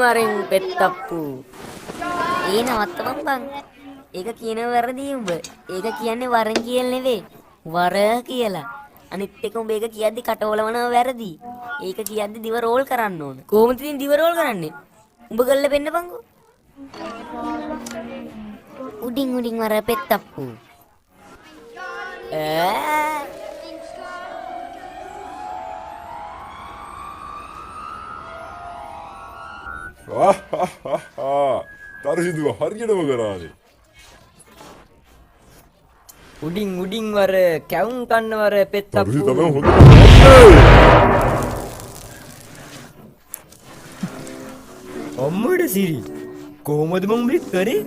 වරෙන් පෙත්තප්පු. ඒ නවත්තපන් බං. ඒක කියන වැරදි උඹ. ඒක කියන්නේ වරෙන් කියලා නෙවෙයි. වර කියලා. අනිත් එක උඹ ඒක කියද්දි කටවලවනවා වැරදි. ඒක කියද්දි දිව රෝල් කරන්න ඕන. කොහොමද ඉතින් දිව රෝල් කරන්නේ? උඹ ගල්ල පෙන්නපන්කෝ. උඩින් වර පෙත්තප්පු. තරුහිදුව හරියටම කරානේ. උඩින් වර කැවුම් කන්න වර පෙත්තප්පු. තරුහි තමයි හොඳ. අම්මඩ සිරි කොහොමද මම මේක කරේ?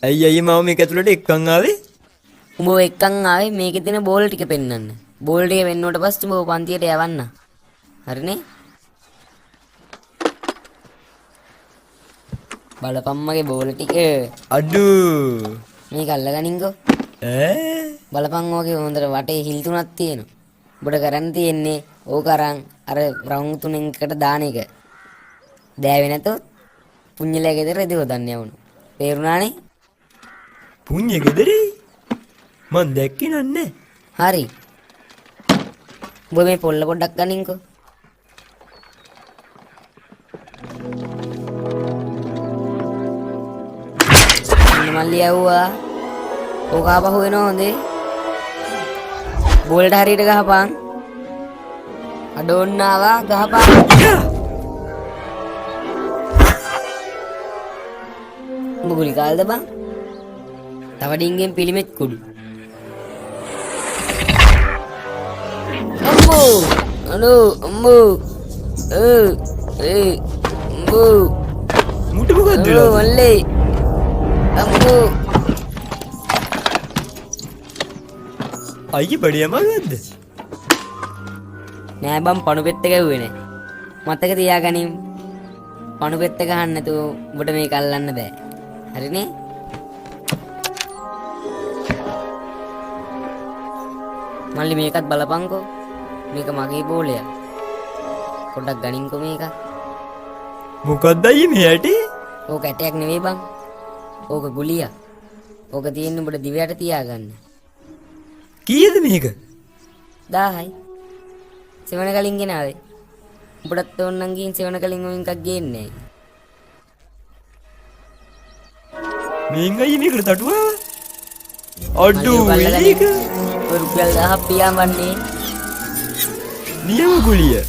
අයියයි මම මේක ඇතුළට එක්කන් ආවේ. උඹ එක්කන් ආවේ මේකේ තියෙන බෝල් ටික පෙන්වන්න. බෝල් ටික වෙන්නුවට පස්සේ උඹ පන්තියට යවන්න. හරිනේ? බලපන් මගේ බෝල් ටික. අඩු මේක අල්ලගනින්කෝ. බලපන් ඕකේ හොඳට වටේ හිල් තුනක් තියෙනවා. උඹට කරන්න තියෙන්නේ ඕක අරන් අර රවුම් තුනෙන් එකට දාන එක. දෑවේ නැතොත් පුඤ්ඤලයේ ගෙදර රෙදි හොදන්න යවුණු. තේරුණානේ? පුඤ්ඤ ගෙදරේ මං දැක්කේ නන්නේ. හරි. උඹ මේ පොල්ල පොඩ්ඩක් ගනින්කෝ. මල්ලි යවුවා. ඕක ආපහු එනවා හොඳේ. බෝලට හරියට ගහපන්. අඩෝන්න ආවා ගහපන්. උඹ ගුලි කාල්ද බං? තව ඩිංගෙන් පිළිමෙත් කුඩු. අම්මෝ අම්මෝ අම්මෝ මුට මොකද්ද? මල්ලේ අම්මෝ අයියේ බඩිය මගද්ද? නෑ බම් පණු පෙත්ත ගැව්වේ නෑ. මතක තියාගනින්. පණු පෙත්ත ගහන්න නැතුව උඹට මේක අල්ලන්න බෑ. හරිනේ? මල්ලි මේකත් බලපන්කෝ. මේක මගේ බෝලයක්. පොඩ්ඩක් ගනින්කෝ මේක. මොකද්ද අයියේ මේ ඇටේ? ඕක ඇටයක් නෙවෙයි බං. ඕක ගුලියක්. ඕක තියෙන්නේ උඹට දිවයට තියාගන්න. කීයද මේක? 1000යි. සෙවණ කලින් ගෙනාවේ. උඹටත් ඕන නම් ගිහින් සෙවණ කලින් ඔය එකක් ගේන්නේ. මේන් අයියේ මේකට තටුවා. අඩු මේක රුපියල් 1000ක් පියාඹන්නේ. නියම ගුලිය.